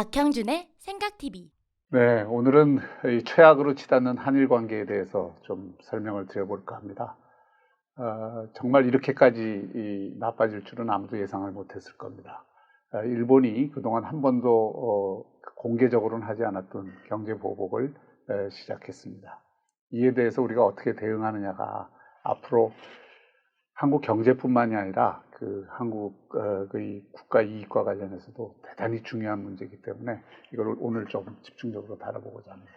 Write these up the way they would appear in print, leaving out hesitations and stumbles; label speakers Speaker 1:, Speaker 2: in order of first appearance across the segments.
Speaker 1: 박형준의 생각TV.
Speaker 2: 네, 오늘은 이 최악으로 치닫는 한일 관계에 대해서 좀 설명을 드려볼까 합니다. 정말 이렇게까지 나빠질 줄은 아무도 예상을 못했을 겁니다. 일본이 그동안 한 번도 공개적으로는 하지 않았던 경제 보복을 시작했습니다. 이에 대해서 우리가 어떻게 대응하느냐가 앞으로 한국 경제뿐만이 아니라 한국의 국가 이익과 관련해서도 대단히 중요한 문제이기 때문에 이걸 오늘 좀 집중적으로 다뤄보고자 합니다.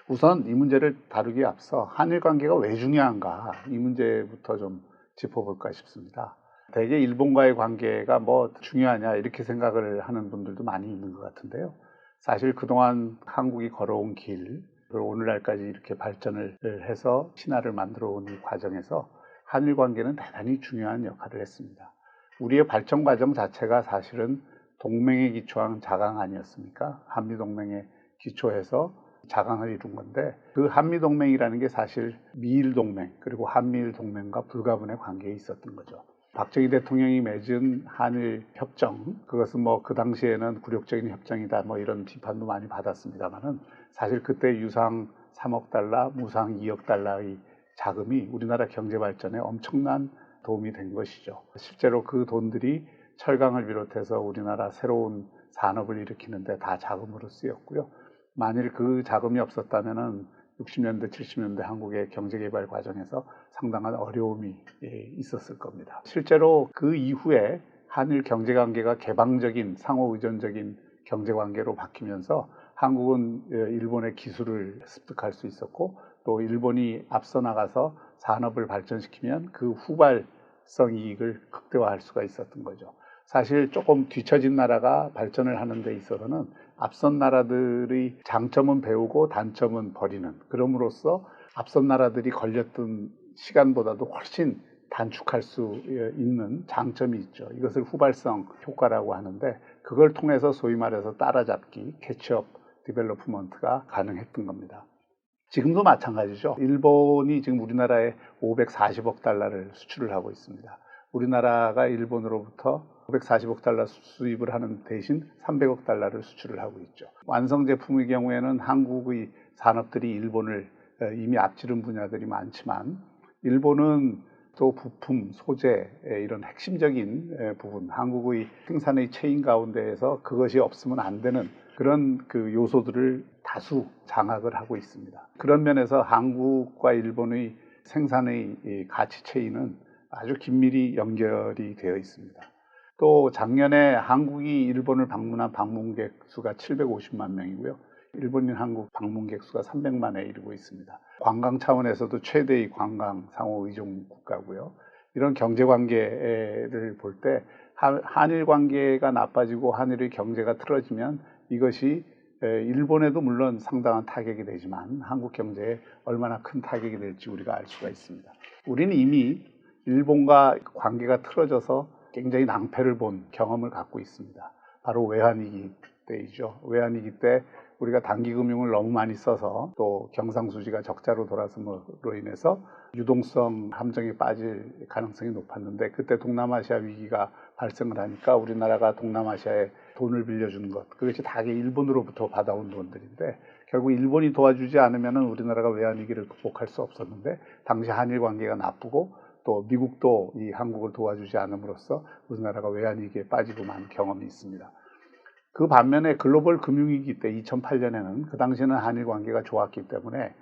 Speaker 2: 우선 이 문제를 다루기에 앞서 한일 관계가 왜 중요한가, 이 문제부터 좀 짚어볼까 싶습니다. 대개 일본과의 관계가 뭐 중요하냐 이렇게 생각을 하는 분들도 많이 있는 것 같은데요. 사실 그동안 한국이 걸어온 길, 그리고 오늘날까지 이렇게 발전을 해서 신화를 만들어 온 이 과정에서 한일 관계는 대단히 중요한 역할을 했습니다. 우리의 발전 과정 자체가 사실은 동맹에 기초한 자강 아니었습니까? 한미동맹에 기초해서 자강을 이룬 건데, 그 한미동맹이라는 게 사실 미일동맹 그리고 한미일동맹과 불가분의 관계에 있었던 거죠. 박정희 대통령이 맺은 한일 협정, 그것은 뭐 그 당시에는 굴욕적인 협정이다 뭐 이런 비판도 많이 받았습니다만은, 사실 그때 유상 3억 달러, 무상 2억 달러의 자금이 우리나라 경제 발전에 엄청난 도움이 된 것이죠. 실제로 그 돈들이 철강을 비롯해서 우리나라 새로운 산업을 일으키는데 다 자금으로 쓰였고요. 만일 그 자금이 없었다면은 60년대, 70년대 한국의 경제개발 과정에서 상당한 어려움이 있었을 겁니다. 실제로 그 이후에 한일 경제관계가 개방적인 상호의존적인 경제관계로 바뀌면서 한국은 일본의 기술을 습득할 수 있었고, 또 일본이 앞서 나가서 산업을 발전시키면 그 후발성 이익을 극대화할 수가 있었던 거죠. 사실 조금 뒤처진 나라가 발전을 하는 데 있어서는 앞선 나라들의 장점은 배우고 단점은 버리는, 그럼으로써 앞선 나라들이 걸렸던 시간보다도 훨씬 단축할 수 있는 장점이 있죠. 이것을 후발성 효과라고 하는데, 그걸 통해서 소위 말해서 따라잡기, 캐치업 디벨로프먼트가 가능했던 겁니다. 지금도 마찬가지죠. 일본이 지금 우리나라에 540억 달러를 수출을 하고 있습니다. 우리나라가 일본으로부터 540억 달러 수입을 하는 대신 300억 달러를 수출을 하고 있죠. 완성 제품의 경우에는 한국의 산업들이 일본을 이미 앞지른 분야들이 많지만, 일본은 또 부품, 소재, 이런 핵심적인 부분, 한국의 생산의 체인 가운데에서 그것이 없으면 안 되는 그런 그 요소들을 다수 장악을 하고 있습니다. 그런 면에서 한국과 일본의 생산의 가치 체인은 아주 긴밀히 연결이 되어 있습니다. 또 작년에 한국이 일본을 방문한 방문객 수가 750만 명이고요. 일본인 한국 방문객 수가 300만에 이르고 있습니다. 관광 차원에서도 최대의 관광 상호 의존 국가고요. 이런 경제 관계를 볼 때 한일 관계가 나빠지고 한일의 경제가 틀어지면 이것이 일본에도 물론 상당한 타격이 되지만 한국 경제에 얼마나 큰 타격이 될지 우리가 알 수가 있습니다. 우리는 이미 일본과 관계가 틀어져서 굉장히 낭패를 본 경험을 갖고 있습니다. 바로 외환위기 때이죠. 외환위기 때 우리가 단기금융을 너무 많이 써서, 또 경상수지가 적자로 돌아섬으로 인해서 유동성 함정에 빠질 가능성이 높았는데, 그때 동남아시아 위기가 발생을 하니까 우리나라가 동남아시아에 돈을 빌려주는 것, 그것이 다 일본으로부터 받아온 돈들인데, 결국 일본이 도와주지 않으면 우리나라가 외환위기를 극복할 수 없었는데, 당시 한일 관계가 나쁘고 또 미국도 이 한국을 도와주지 않음으로써 우리나라가 외환위기에 빠지고 만 경험이 있습니다. 그 반면에 글로벌 금융위기 때 2008년에는 그 당시에는 한일 관계가 좋았기 때문에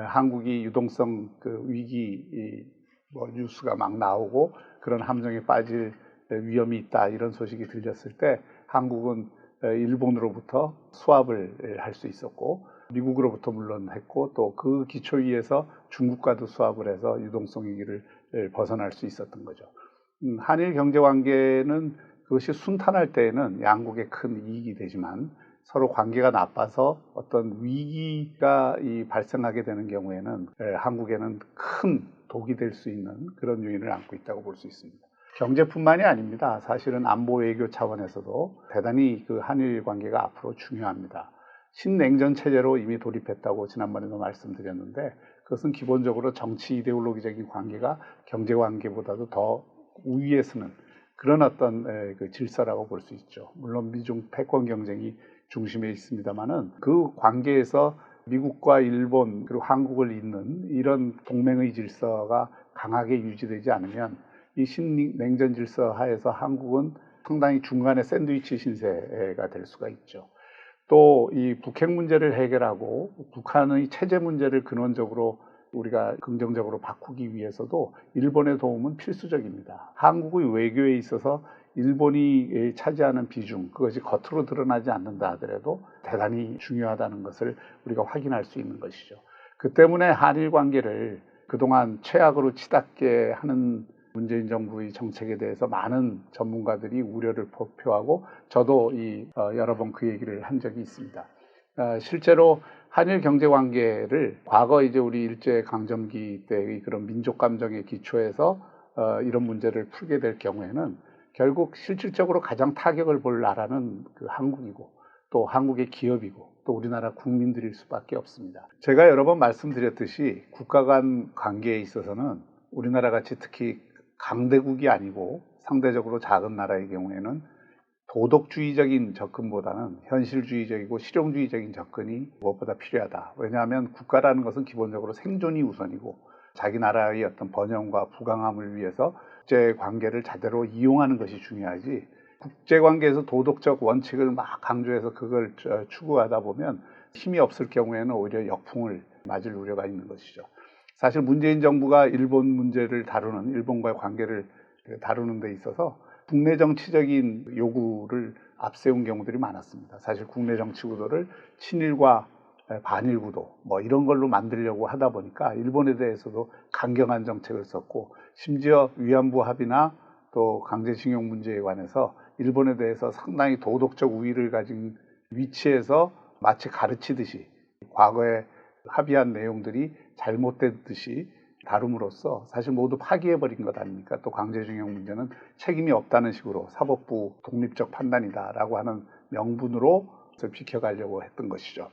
Speaker 2: 한국이 유동성 위기 뉴스가 막 나오고 그런 함정에 빠질 위험이 있다 이런 소식이 들렸을 때, 한국은 일본으로부터 수합을 할 수 있었고, 미국으로부터 물론 했고, 또 그 기초 위에서 중국과도 수합을 해서 유동성 위기를 벗어날 수 있었던 거죠. 한일 경제 관계는 그것이 순탄할 때에는 양국에 큰 이익이 되지만, 서로 관계가 나빠서 어떤 위기가 발생하게 되는 경우에는 한국에는 큰 독이 될 수 있는 그런 요인을 안고 있다고 볼 수 있습니다. 경제뿐만이 아닙니다. 사실은 안보 외교 차원에서도 대단히 그 한일 관계가 앞으로 중요합니다. 신냉전 체제로 이미 돌입했다고 지난번에도 말씀드렸는데, 그것은 기본적으로 정치 이데올로기적인 관계가 경제 관계보다도 더 우위에 서는 그런 어떤 그 질서라고 볼 수 있죠. 물론 미중 패권 경쟁이 중심에 있습니다만은 그 관계에서 미국과 일본 그리고 한국을 잇는 이런 동맹의 질서가 강하게 유지되지 않으면 이 신냉전 질서 하에서 한국은 상당히 중간에 샌드위치 신세가 될 수가 있죠. 또 이 북핵 문제를 해결하고 북한의 체제 문제를 근원적으로 우리가 긍정적으로 바꾸기 위해서도 일본의 도움은 필수적입니다. 한국의 외교에 있어서 일본이 차지하는 비중, 그것이 겉으로 드러나지 않는다 하더라도 대단히 중요하다는 것을 우리가 확인할 수 있는 것이죠. 그 때문에 한일 관계를 그동안 최악으로 치닫게 하는 문재인 정부의 정책에 대해서 많은 전문가들이 우려를 표하고 저도 여러 번 그 얘기를 한 적이 있습니다. 실제로 한일 경제 관계를 과거 이제 우리 일제 강점기 때의 그런 민족 감정에 기초해서 이런 문제를 풀게 될 경우에는 결국 실질적으로 가장 타격을 볼 나라는 그 한국이고 또 한국의 기업이고 또 우리나라 국민들일 수밖에 없습니다. 제가 여러 번 말씀드렸듯이 국가 간 관계에 있어서는 우리나라 같이 특히 강대국이 아니고 상대적으로 작은 나라의 경우에는 도덕주의적인 접근보다는 현실주의적이고 실용주의적인 접근이 무엇보다 필요하다. 왜냐하면 국가라는 것은 기본적으로 생존이 우선이고 자기 나라의 어떤 번영과 부강함을 위해서 국제관계를 제대로 이용하는 것이 중요하지, 국제관계에서 도덕적 원칙을 막 강조해서 그걸 추구하다 보면 힘이 없을 경우에는 오히려 역풍을 맞을 우려가 있는 것이죠. 사실 문재인 정부가 일본 문제를 다루는, 일본과의 관계를 다루는 데 있어서 국내 정치적인 요구를 앞세운 경우들이 많았습니다. 사실 국내 정치 구도를 친일과 반일 구도 이런 걸로 만들려고 하다 보니까 일본에 대해서도 강경한 정책을 썼고, 심지어 위안부 합의나 또 강제징용 문제에 관해서 일본에 대해서 상당히 도덕적 우위를 가진 위치에서 마치 가르치듯이 과거에 합의한 내용들이 잘못됐듯이 다룸으로써 사실 모두 파기해버린 것 아닙니까? 또 강제징용 문제는 책임이 없다는 식으로 사법부 독립적 판단이다라고 하는 명분으로 비켜가려고 했던 것이죠.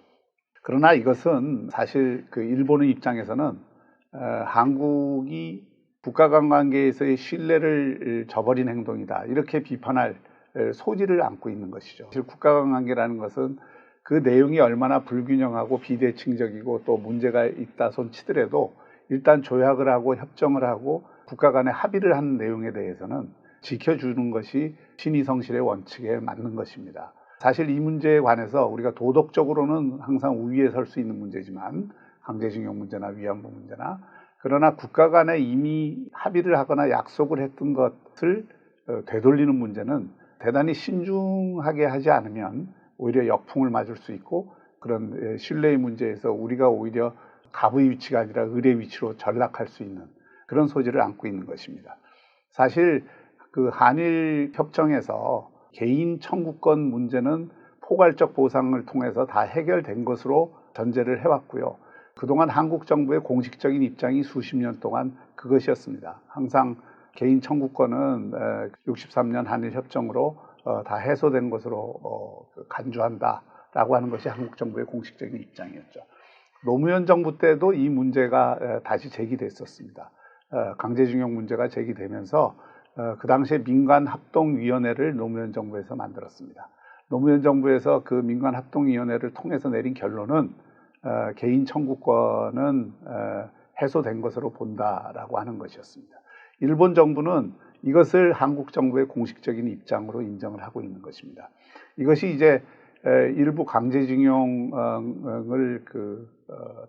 Speaker 2: 그러나 이것은 사실 그 일본의 입장에서는 한국이 국가 간 관계에서의 신뢰를 저버린 행동이다, 이렇게 비판할 소지를 안고 있는 것이죠. 사실 국가 간 관계라는 것은 그 내용이 얼마나 불균형하고 비대칭적이고 또 문제가 있다 손 치더라도 일단 조약을 하고 협정을 하고 국가 간에 합의를 한 내용에 대해서는 지켜주는 것이 신의성실의 원칙에 맞는 것입니다. 사실 이 문제에 관해서 우리가 도덕적으로는 항상 우위에 설 수 있는 문제지만, 강제징용 문제나 위안부 문제나, 그러나 국가 간에 이미 합의를 하거나 약속을 했던 것을 되돌리는 문제는 대단히 신중하게 하지 않으면 오히려 역풍을 맞을 수 있고, 그런 신뢰의 문제에서 우리가 오히려 갑의 위치가 아니라 을의 위치로 전락할 수 있는 그런 소지를 안고 있는 것입니다. 사실 그 한일 협정에서 개인 청구권 문제는 포괄적 보상을 통해서 다 해결된 것으로 전제를 해왔고요. 그동안 한국 정부의 공식적인 입장이 수십 년 동안 그것이었습니다. 항상 개인 청구권은 63년 한일 협정으로 다 해소된 것으로 간주한다라고 하는 것이 한국 정부의 공식적인 입장이었죠. 노무현 정부 때도 이 문제가 다시 제기됐었습니다. 강제징용 문제가 제기되면서 그 당시에 민간합동위원회를 노무현 정부에서 만들었습니다. 노무현 정부에서 그 민간합동위원회를 통해서 내린 결론은 개인 청구권은 해소된 것으로 본다라고 하는 것이었습니다. 일본 정부는 이것을 한국 정부의 공식적인 입장으로 인정을 하고 있는 것입니다. 이것이 이제 일부 강제징용을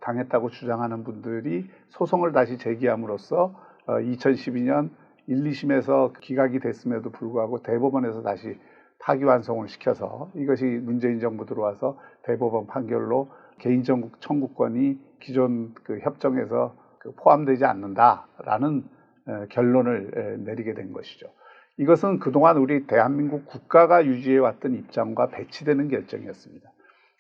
Speaker 2: 당했다고 주장하는 분들이 소송을 다시 제기함으로써 2012년 1, 2심에서 기각이 됐음에도 불구하고 대법원에서 다시 파기환송을 시켜서 이것이 문재인 정부 들어와서 대법원 판결로 개인 청구권이 기존 그 협정에서 포함되지 않는다라는 결론을 내리게 된 것이죠. 이것은 그동안 우리 대한민국 국가가 유지해왔던 입장과 배치되는 결정이었습니다.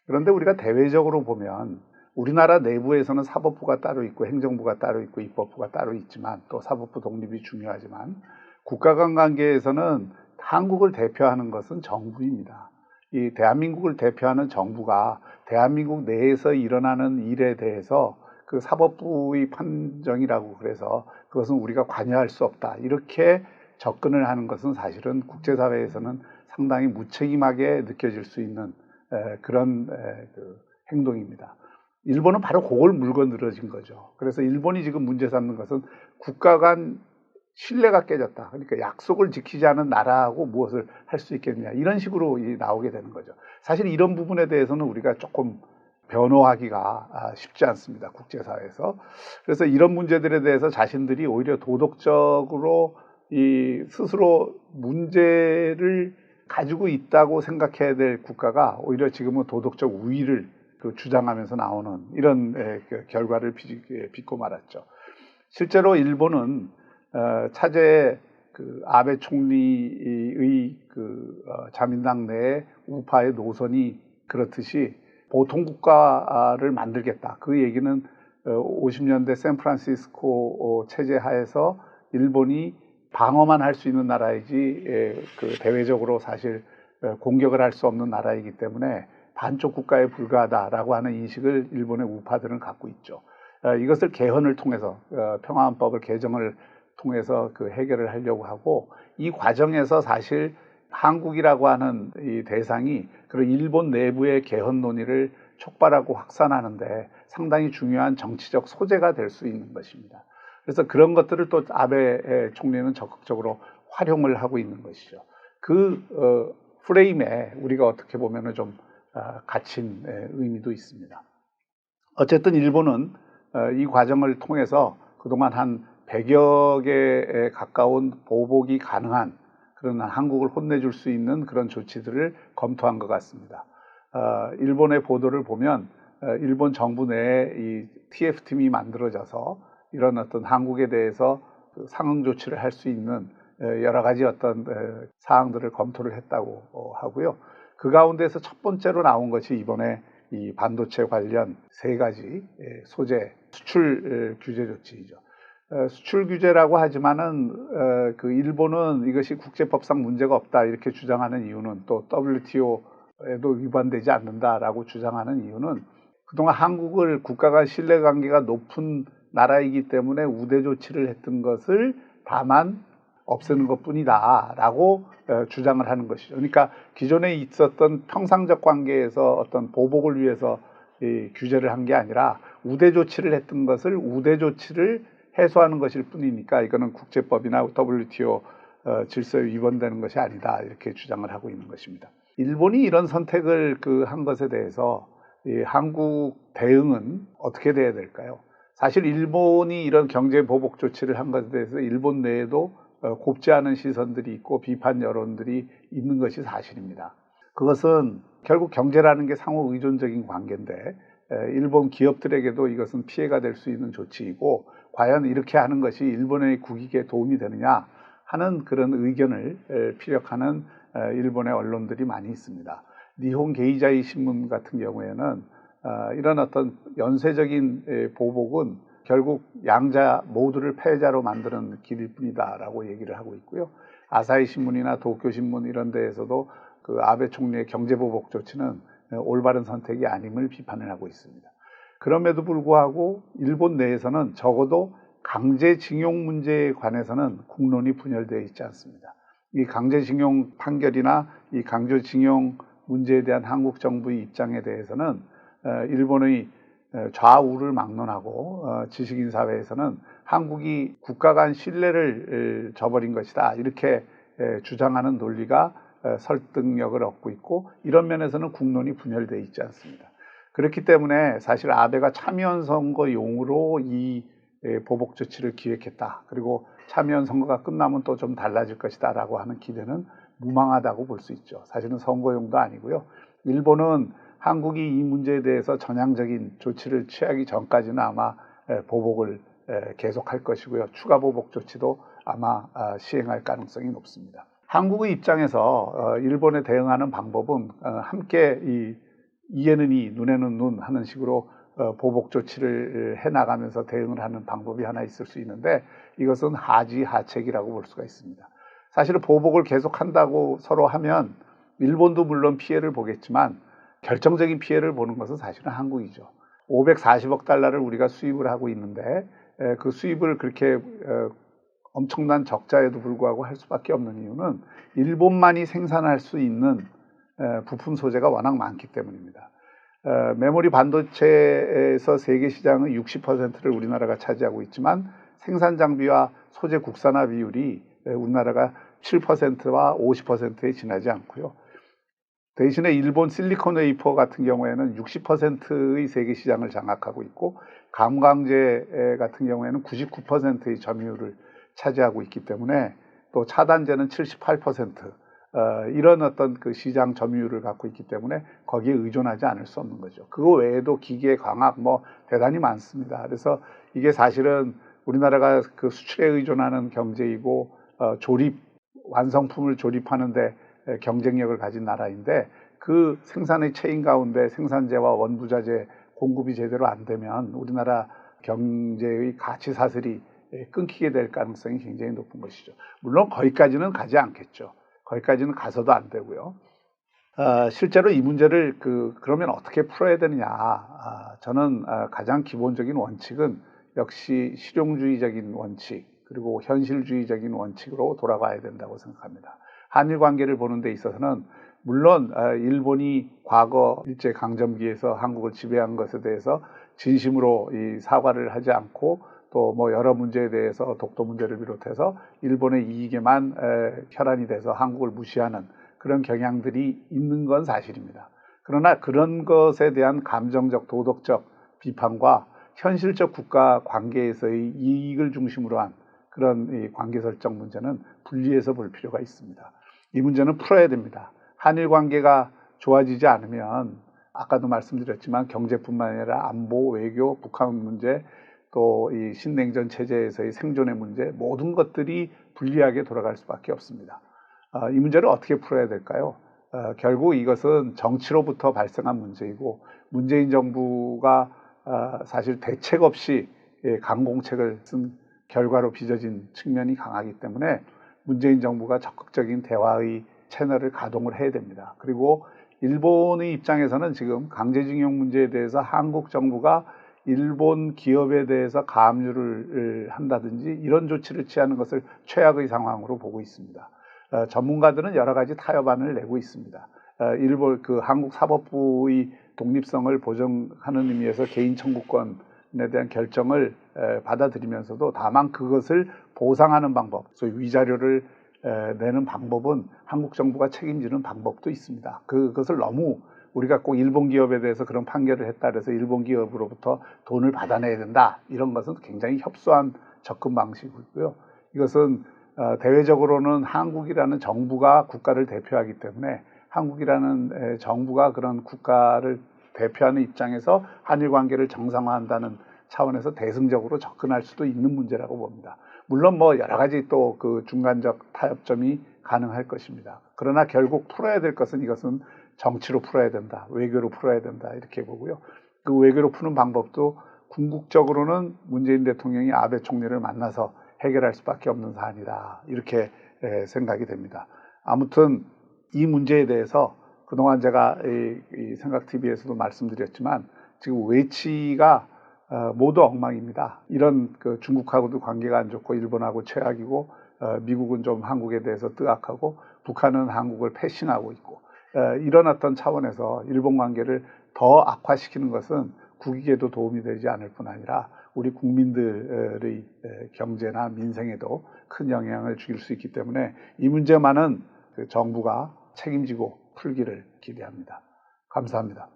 Speaker 2: 그런데 우리가 대외적으로 보면 우리나라 내부에서는 사법부가 따로 있고 행정부가 따로 있고 입법부가 따로 있지만, 또 사법부 독립이 중요하지만, 국가 간 관계에서는 한국을 대표하는 것은 정부입니다. 이 대한민국을 대표하는 정부가 대한민국 내에서 일어나는 일에 대해서 그 사법부의 판정이라고 그래서 그것은 우리가 관여할 수 없다, 이렇게 접근을 하는 것은 사실은 국제사회에서는 상당히 무책임하게 느껴질 수 있는 그런 그 행동입니다. 일본은 바로 그걸 물고 늘어진 거죠. 그래서 일본이 지금 문제 삼는 것은 국가 간 신뢰가 깨졌다. 그러니까 약속을 지키지 않은 나라하고 무엇을 할 수 있겠느냐. 이런 식으로 나오게 되는 거죠. 사실 이런 부분에 대해서는 우리가 조금 변호하기가 쉽지 않습니다. 국제사회에서. 그래서 이런 문제들에 대해서 자신들이 오히려 도덕적으로 스스로 문제를 가지고 있다고 생각해야 될 국가가 오히려 지금은 도덕적 우위를 주장하면서 나오는 이런 결과를 빚고 말았죠. 실제로 일본은 차제에 아베 총리의 자민당 내의 우파의 노선이 그렇듯이 보통 국가를 만들겠다. 그 얘기는 50년대 샌프란시스코 체제 하에서 일본이 방어만 할 수 있는 나라이지 대외적으로 사실 공격을 할 수 없는 나라이기 때문에 반쪽 국가에 불과하다라고 하는 인식을 일본의 우파들은 갖고 있죠. 이것을 개헌을 통해서 평화헌법을 개정을 통해서 해결을 하려고 하고, 이 과정에서 사실 한국이라고 하는 이 대상이 그런 일본 내부의 개헌 논의를 촉발하고 확산하는데 상당히 중요한 정치적 소재가 될 수 있는 것입니다. 그래서 그런 것들을 또 아베 총리는 적극적으로 활용을 하고 있는 것이죠. 프레임에 우리가 어떻게 보면 좀 갇힌 의미도 있습니다. 어쨌든 일본은 이 과정을 통해서 그동안 한 100여 개에 가까운 보복이 가능한 그런 한국을 혼내줄 수 있는 그런 조치들을 검토한 것 같습니다. 일본의 보도를 보면 일본 정부 내에 이 TF팀이 만들어져서 이런 어떤 한국에 대해서 상응 조치를 할 수 있는 여러 가지 어떤 사항들을 검토를 했다고 하고요. 그 가운데서 첫 번째로 나온 것이 이번에 이 반도체 관련 3가지 소재 수출 규제 조치이죠. 수출 규제라고 하지만은 일본은 이것이 국제법상 문제가 없다 이렇게 주장하는 이유는, 또 WTO에도 위반되지 않는다라고 주장하는 이유는, 그동안 한국을 국가 간 신뢰관계가 높은 나라이기 때문에 우대 조치를 했던 것을 다만 없애는 것뿐이다라고 주장을 하는 것이죠. 그러니까 기존에 있었던 평상적 관계에서 어떤 보복을 위해서 규제를 한 게 아니라 우대 조치를 했던 것을 우대 조치를 해소하는 것일 뿐이니까 이거는 국제법이나 WTO 질서에 위반되는 것이 아니다 이렇게 주장을 하고 있는 것입니다. 일본이 이런 선택을 한 것에 대해서 한국 대응은 어떻게 돼야 될까요? 사실 일본이 이런 경제 보복 조치를 한 것에 대해서 일본 내에도 곱지 않은 시선들이 있고 비판 여론들이 있는 것이 사실입니다. 그것은 결국 경제라는 게 상호 의존적인 관계인데 일본 기업들에게도 이것은 피해가 될 수 있는 조치이고, 과연 이렇게 하는 것이 일본의 국익에 도움이 되느냐 하는 그런 의견을 피력하는 일본의 언론들이 많이 있습니다. 니혼 게이자이 신문 같은 경우에는 이런 어떤 연쇄적인 보복은 결국 양자 모두를 패자로 만드는 길일 뿐이다라고 얘기를 하고 있고요. 아사히 신문이나 도쿄 신문 이런 데에서도 아베 총리의 경제보복 조치는 올바른 선택이 아님을 비판을 하고 있습니다. 그럼에도 불구하고 일본 내에서는 적어도 강제징용 문제에 관해서는 국론이 분열되어 있지 않습니다. 이 강제징용 판결이나 이 강제징용 문제에 대한 한국 정부의 입장에 대해서는 일본의 좌우를 막론하고 지식인 사회에서는 한국이 국가 간 신뢰를 저버린 것이다 이렇게 주장하는 논리가 설득력을 얻고 있고, 이런 면에서는 국론이 분열되어 있지 않습니다. 그렇기 때문에 사실 아베가 참여연 선거용으로 이 보복 조치를 기획했다, 그리고 참여연 선거가 끝나면 또 좀 달라질 것이다 라고 하는 기대는 무망하다고 볼 수 있죠. 사실은 선거용도 아니고요. 일본은 한국이 이 문제에 대해서 전향적인 조치를 취하기 전까지는 아마 보복을 계속할 것이고요. 추가 보복 조치도 아마 시행할 가능성이 높습니다. 한국의 입장에서 일본에 대응하는 방법은 함께 이에는 이, 눈에는 눈 하는 식으로 보복 조치를 해나가면서 대응을 하는 방법이 하나 있을 수 있는데, 이것은 하지하책이라고 볼 수가 있습니다. 사실은 보복을 계속한다고 서로 하면 일본도 물론 피해를 보겠지만 결정적인 피해를 보는 것은 사실은 한국이죠. 540억 달러를 우리가 수입을 하고 있는데 그 수입을 그렇게 엄청난 적자에도 불구하고 할 수밖에 없는 이유는 일본만이 생산할 수 있는 부품 소재가 워낙 많기 때문입니다. 메모리 반도체에서 세계 시장의 60%를 우리나라가 차지하고 있지만 생산 장비와 소재 국산화 비율이 우리나라가 7%와 50%에 지나지 않고요. 대신에 일본 실리콘 웨이퍼 같은 경우에는 60%의 세계 시장을 장악하고 있고 감광재 같은 경우에는 99%의 점유율을 차지하고 있기 때문에 또 차단재는 78%, 이런 어떤 그 시장 점유율을 갖고 있기 때문에 거기에 의존하지 않을 수 없는 거죠. 그거 외에도 기계, 광학 뭐 대단히 많습니다. 그래서 이게 사실은 우리나라가 그 수출에 의존하는 경제이고 완성품을 조립하는데 경쟁력을 가진 나라인데 그 생산의 체인 가운데 생산재와 원부자재 공급이 제대로 안 되면 우리나라 경제의 가치 사슬이 끊기게 될 가능성이 굉장히 높은 것이죠. 물론 거기까지는 가지 않겠죠. 거기까지는 가서도 안 되고요. 실제로 이 문제를 그러면 어떻게 풀어야 되느냐. 저는 가장 기본적인 원칙은 역시 실용주의적인 원칙 그리고 현실주의적인 원칙으로 돌아가야 된다고 생각합니다. 한일 관계를 보는 데 있어서는 물론 일본이 과거 일제강점기에서 한국을 지배한 것에 대해서 진심으로 이 사과를 하지 않고 또 뭐 여러 문제에 대해서 독도 문제를 비롯해서 일본의 이익에만 혈안이 돼서 한국을 무시하는 그런 경향들이 있는 건 사실입니다. 그러나 그런 것에 대한 감정적, 도덕적 비판과 현실적 국가 관계에서의 이익을 중심으로 한 그런 이 관계 설정 문제는 분리해서 볼 필요가 있습니다. 이 문제는 풀어야 됩니다. 한일 관계가 좋아지지 않으면 아까도 말씀드렸지만 경제뿐만 아니라 안보, 외교, 북한 문제 또 이 신냉전 체제에서의 생존의 문제 모든 것들이 불리하게 돌아갈 수밖에 없습니다. 이 문제를 어떻게 풀어야 될까요? 결국 이것은 정치로부터 발생한 문제이고 문재인 정부가 사실 대책 없이 강공책을 쓴 결과로 빚어진 측면이 강하기 때문에 문재인 정부가 적극적인 대화의 채널을 가동을 해야 됩니다. 그리고 일본의 입장에서는 지금 강제징용 문제에 대해서 한국 정부가 일본 기업에 대해서 가압류를 한다든지 이런 조치를 취하는 것을 최악의 상황으로 보고 있습니다. 전문가들은 여러 가지 타협안을 내고 있습니다. 일본 한국 사법부의 독립성을 보정하는 의미에서 개인 청구권에 대한 결정을 받아들이면서도 다만 그것을 보상하는 방법, 소위 위자료를 내는 방법은 한국 정부가 책임지는 방법도 있습니다. 그것을 너무 우리가 꼭 일본 기업에 대해서 그런 판결을 했다 그래서 일본 기업으로부터 돈을 받아내야 된다. 이런 것은 굉장히 협소한 접근 방식이고요. 이것은 대외적으로는 한국이라는 정부가 국가를 대표하기 때문에 한국이라는 정부가 그런 국가를 대표하는 입장에서 한일 관계를 정상화한다는 차원에서 대승적으로 접근할 수도 있는 문제라고 봅니다. 물론 뭐 여러 가지 또 그 중간적 타협점이 가능할 것입니다. 그러나 결국 풀어야 될 것은 이것은 정치로 풀어야 된다, 외교로 풀어야 된다 이렇게 보고요. 그 외교로 푸는 방법도 궁극적으로는 문재인 대통령이 아베 총리를 만나서 해결할 수밖에 없는 사안이다 이렇게 생각이 됩니다. 아무튼 이 문제에 대해서 그동안 제가 이 생각TV에서도 말씀드렸지만 지금 외치가 모두 엉망입니다. 이런 중국하고도 관계가 안 좋고 일본하고 최악이고 미국은 좀 한국에 대해서 뜨악하고 북한은 한국을 패싱하고 있고 이런 어떤 차원에서 일본 관계를 더 악화시키는 것은 국익에도 도움이 되지 않을 뿐 아니라 우리 국민들의 경제나 민생에도 큰 영향을 줄 수 있기 때문에 이 문제만은 정부가 책임지고 풀기를 기대합니다. 감사합니다.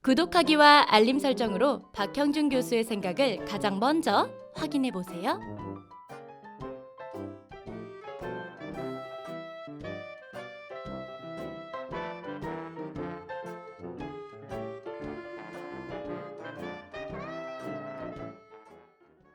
Speaker 1: 구독하기와 알림 설정으로 박형준 교수의 생각을 가장 먼저 확인해 보세요.